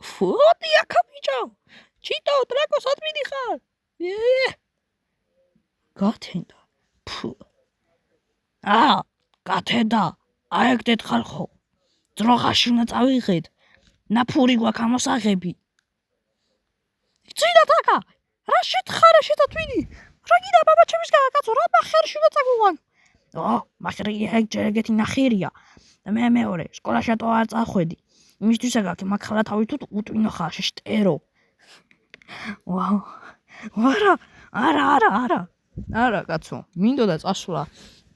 ფოტია კაპიჭო ჩიტო დრაკოს ადმინი ხარ გათენდა ფუ გათენდა აეგდეთ ხალხო ძროხაში უნდა წავიღეთ ნაფური გვაქვს ამოსაღები წინა თაკა რა შეთხარა შეთათვინი რა გიდა ბაბაჩემის კაცო რა მახერში უნდა წაგვიყვან მახერი ეგეთი ნახირია და მე მეორე სკოლაშატო არ წახვედი იმისთვისა გაქვს მაგხალა თავი თუ უტვინო ხარ შეშტერო არა კაცო მინდოდა წასვლა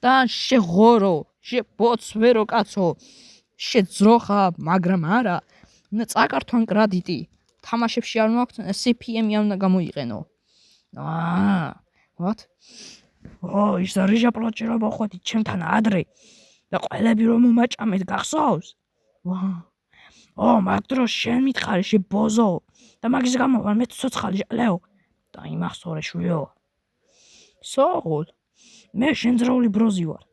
და შეღორო შებოცვერო კაცო შეძროხა მაგრამ არა უნდა წაკართვან კრედიტი თამაშებში არ მაქვს CPM-ი არ უნდა გამოიყენო what ის რიჟა პლოჭერობა ხვედი ჩემთან ადრე და ყველები რომ მომაჭამეთ გახსოვს მაგ დროს შენ მითხარი შებოზო და მაგის გამო ვარ მე ცოცხალი ჟალეო და იმახსოვრე შვიო სოღოლ მე შენ ძროული ბროზი ვარ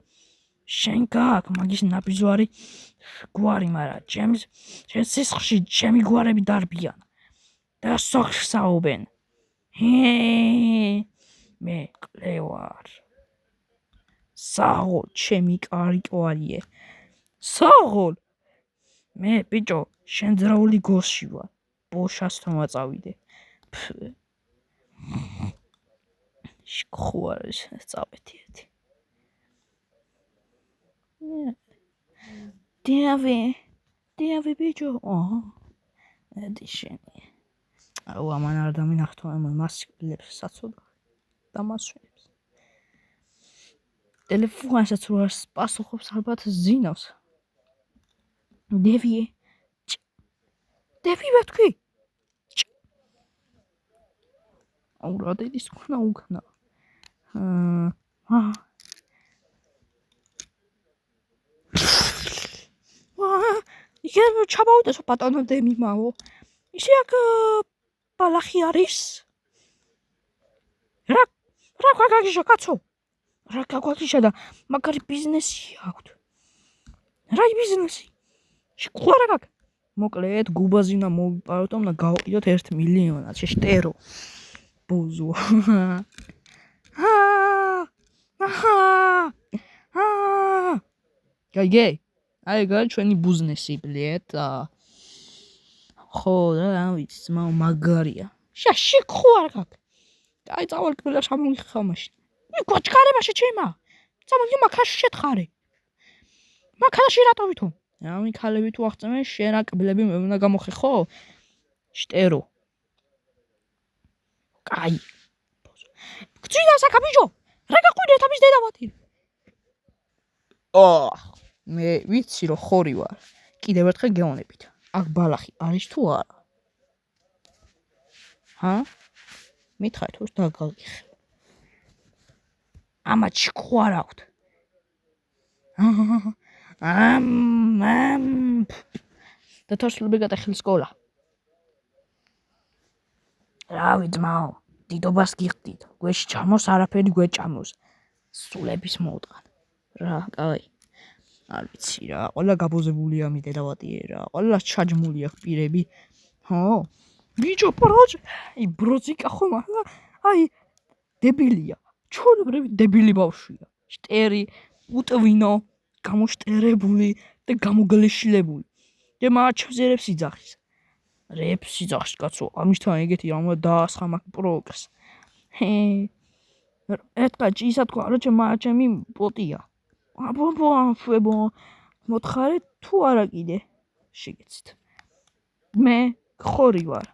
შენ გაქვს მაგის ნაბიჯვარი გვარი მარა ჩემს სისხლში ჩემი გვარები დარბიან და სოხს საუბენ მე კლევარ საღოლ ჩემი კარიკვარიე საღოლ მე ბიჭო შენ ძროული გოსში ვარ ბოშასთან ვაწავიდე შეხوارش წავედიეთი დიავი ბიჭო დიშენი ამან არ დამინახთო ამ მასკლებს საცოდო და მასვენებს ტელეფონსაც რო არ პასუხობს ალბათ ზინავს დევი ვეთქვი რა დედის ქნა უკნა იქნებ ჩაბაუდესო ბატონო დემიმაო ისე აქ ბალახი არის რა გაგვაგიშა კაცო რა გაგვაგიშა და მაგარი ბიზნესი აქვს რა ბიზნესი შეყვარა გაკ მოკლედ გუბაზინა მოვიპაროთ და გავყიდოთ 1 მილიონად შეშტერო ბოზო გაიგე აი გა ჩვენი ბიზნესი ბლეთ ხო რა ვიცი მაგარია შეხვარ გაკ აი წავალ კბილას ამოგიხავ მაშინ გვაჩქარება შეჩემა წამოდი მაქაში შეთხარე მაქაში რატო ვითო ამი ქალები თუ აღწევენ შენ რა კბილები მე უნდა გამოხეხო შტერო კაი გწინა საკაბიჯო რა გაყვიდეთ ამის დედავათი მე ვიცი რომ ხორი ვარ კიდევ ერთხელ გეონებით აქ ბალახი არის თუ არა მითხარი თუ დაგალიხე ამათ შეხوار აქვთ და თორსლები გადახილ სკოლა რავი ძმაო დიდობას გიხდით გვეში ჩამოს არაფერი გვეჭამოს სულების მოუტყან რა კაი არ ვიცი რა ყველა გაბოზებულია მი დედავატიე რა ყველა ჩაჯმულია პირები ხო ბიჭო ბროძიკა ხომ აი დებილია ჩოლებრივი დებილი ბავშვია შტერი უტვინო გამოშტერებული და გამოგლეშილებული და მაჩვზერებს იძახის რეპს იძახს კაცო ამისთან ეგეთი ამა დაასხა მაგ პროკს ეთკა ისა თქვა რა ჩემი პოტია აბო მოთხარე თუ არა კიდე შეგეცით მე ხორი ვარ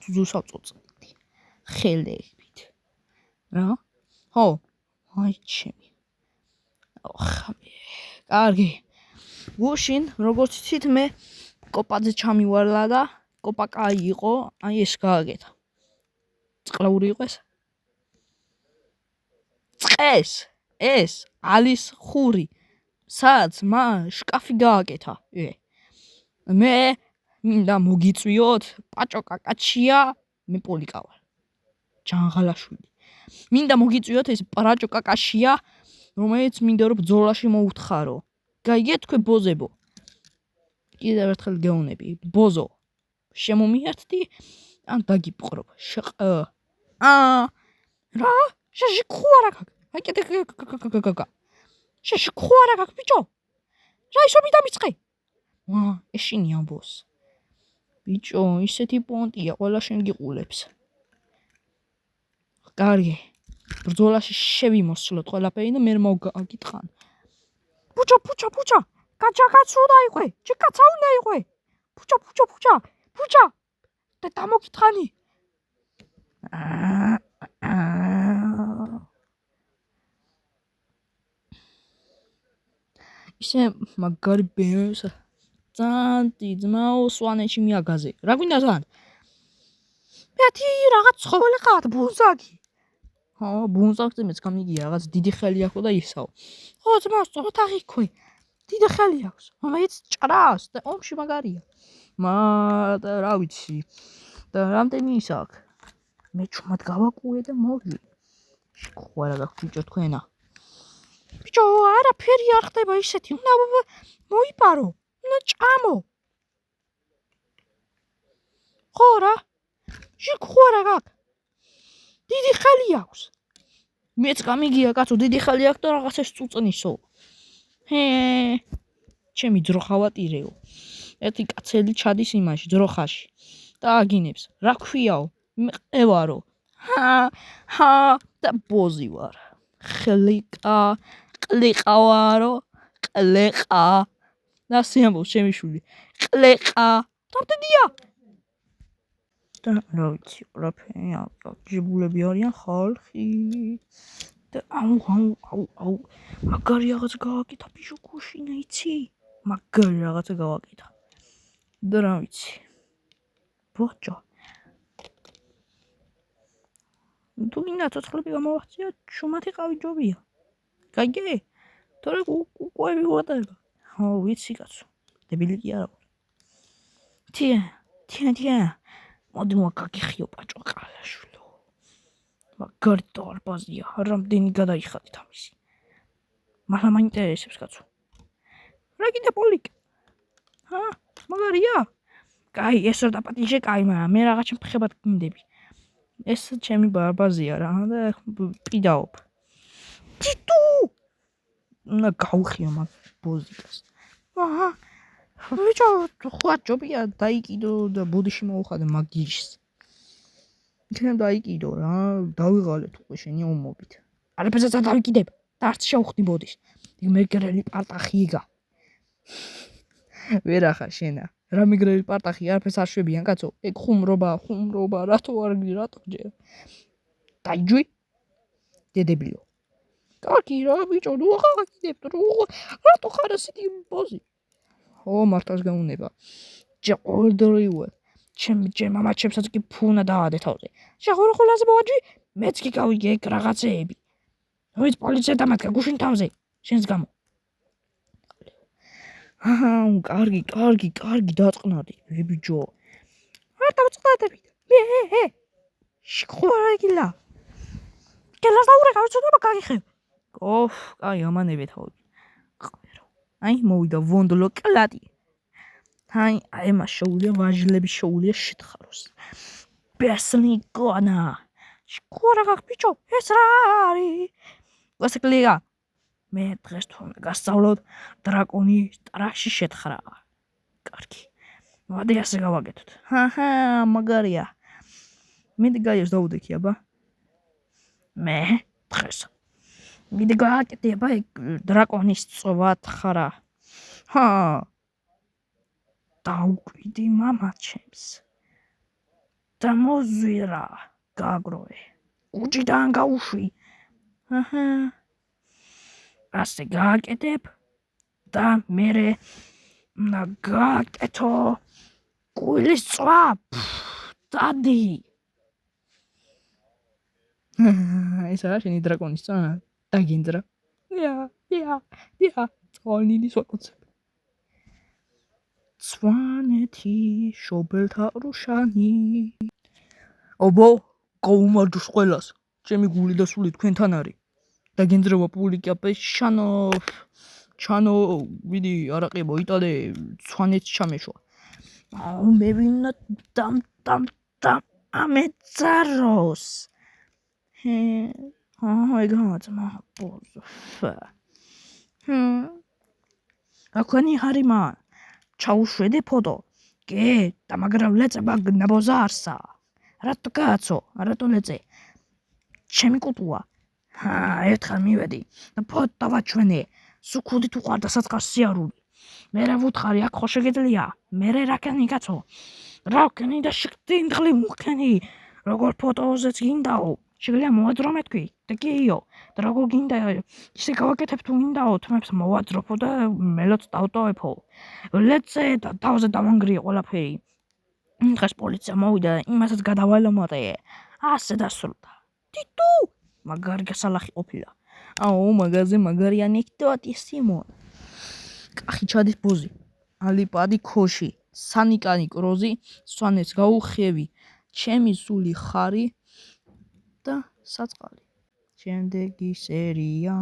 ძუსავწოწდი ხელებით რა ხო აი ჩემი კარგი გუშინ როგორც იცით მე კოპაძე ჩამივარლა და კოპა კაი იყო აი ეს გააკეთა წყლაური იყო ეს ალის ხური სადაც შკაფი გააკეთა მე მინდა მოგიწვიოთ პაჭო კაკაჩია მე პოლიკა ვარ ჯანღალაშვილი მინდა მოგიწვიოთ ეს პაჭო კაკაშია რომელიც მინდა რომ ბძოლაში მოუთხარო გაიგეთ თქვენ ბოზებო კიდევ ერთხელ გეუნები ბოზო შემომიერთდი ან დაგიპყრობ რა შეშიქუარა გაკ აკეთე შეშიქუარა გაკ ბიჭო რა ისო მიდამიწყე ეშინი ამბოს ბიჭო ისეთი პონტია ყველა შენ გიყულებს კარგი ბრძოლაში შევიმოსლოთ ყველაფერი და მე მოგაკითხან ბუჭა გაჩაკაცუდა იყვე ჩიკაცაუნა იყვე ბუჭა და დამოგითხანი ისე მაგარი ბენს ძანტი ძმაო სვანეთში მიაგაზე რა გვინდა ზან მეთი რაღაც ცხოველი ხარ ბუნზაგი ბუნზაგზე მეც გამიგია რაღაც დიდი ხელი აქვს და ისაო ძმა სწორად აღიქვე დიდი ხელი აქვს მეც ჭრავს და ომში მაგარია და რა ვიცი და რამდენი ის აქვს მე ჩუმად გავაკუე და მოვლი შეხوارა გაქვს ბიჭო თქვენა ბიჭო არაფერი არ ხდება ისეთი უნდა მოიპარო უნდა ჭამო ხო რა შეხوارა გაქვს დიდი ხელი აქვს მეც გამიგია კაცო დიდი ხელი აქვს და რაღაცას წუწნისო ჩემი ძროხავატირეო ერთი კაცელი ჩადის იმაში ძროხაში და აგინებს რა ქვიაო მყევარო და ბოზი ვარ ყლიყავარო ყლეყა ნასი ამბობს ჩემი შვილი ყლეყა რამდენია და რა ვიცი ყველაფერი ჯიბულები არიან ხალხი და აუ მაგარი რაღაცა გავაკეთა ბიჭო გუშინა იცი მაგარი რაღაცა გავაკეთა და რა ვიცი ბოჭო თუ გინდა ცოცხლები გამოვახცია შუმათი ყავი ჯობია გაიგე თორე კუკვები ვატარება ვიცი კაცო დებილი კი არა თია მოდი მოგაგიხიო პაჭო ყალაშვილო მაგარი დარბაზია რამდენი გადაიხადეთ ამისი მართლა მაინტერესებს კაცო რა კიდე პოლიკ მაგარია კაი ესო დაპატიჟე კაი მაგრამ მე რაღაცა ფხებად გინდები ეს ჩემი ბარბაზია რა და პიდაობ ტიტუ უნდა გავხიო მაგ ბოზიკას ბიჭო ხوار ჯობია დაიკიდო და ბოდიში მოუხადე მაგიჟს იქნებ დაიკიდო რა დავიღალეთ უკვე შენი ომობით არაფერსაც არ დავიკიდებ და არც შევხვდი ბოდიშს იქ მეგრელი პარტახიგა ვერახა შენა რა მეგრელი პარტახი არაფერს არ შვებიან კაცო ეგ ხუმრობა რატო ჯერ დაიჯვი დედებიო კარგი რა ბიჭო ნუ აღაგიდებ რატო ხარ ასეთი ბოზი მართავს გაუნება ჯყორდრიუე ჩემ მამაჩემსაც კი ფუნა დაადე თავზე შეხურხულაზე მოაჯვი მეც კი გავიგე ეგ რაღაცეები ვიც პოლიცია დამატკა გუშინ თავზე შენს გამო კარგი დაწყნადი ბიჭო არ დავწყნადები შეხურაგილა კელას დაურე გავწოდება გაგიხებ კაი ამანები თავი აი მოვიდა ვონდლო კლადი აი აიმა შოულია ვაჟლები შოულია შეთხაროს ბესნი გონა შკურა გაკ ბიჭო ეს რა არის გასაკლია მე დღეს თუ გასწავლოთ დრაკონის ტრაში შეთხრა კარგი მოდი ასე გავაკეთოთ მაგარია მე დგაიოს დაუდექი აბა მე დღეს მიდე გააკეთება დრაკონის წვა თხარა დაუკვიდი მამაჩემს და მოძვირა გაგროვე უჭიდან გაუშვი ასე გააკეთებ და მერე გააკეთო კუილის წვა დადი ესაა შენი დრაკონის წვა დაგინძრა წვალნილის ვაკოცებ სვანეთი შობელთა რუშანი ობო გაუმარჯოს ყველას ჩემი გული და სული თქვენთან არის დაგინძრება პუბლიკა პეშანო ჩანო ვიდი არაყი მოიტანე სვანეთს ჩამეშვა მე ვინა დამ ამეცაროს ეგამა ბოზო აქანი ჰარიმა ჩაუშვედე ფოტო კე და მაგრამ ლეწება ნაბოზარსა რატო კაცო რატო ლეწე ჩემი კუპუა ერთხელ მივედი და ფოტო დავაჩვენე სუქუდი თუ ყარ და საწყარ სიარული მე რა ვუთხარი აქ ხო შეგიძლია მე რაკენი კაცო რაკენი და შეგდინდღლი მუქენი როგორ ფოტოზეც გინდაო შეგიძლია მოვაძრო მეთქვი და კიო და როგორ გინდა ისე გავაკეთებ თუ გინდაო თმებს მოვაძროფო და მელოც დავტოვებო ლეწე და თავზე დავანგრიე ყველაფერი დღეს პოლიცია მოვიდა იმასაც გადავალამატე ასე დასრულდა ტიტუ მაგარი გასალახი ყოფილა აუ მაგაზე მაგარი ანეკდოტი სიმონ კახი ჩადის ბოზი ალიპადი ქოში სანიკანი კროზი სვანეთს გაუხევი ჩემი სული ხარი და საწყალი შემდეგი სერია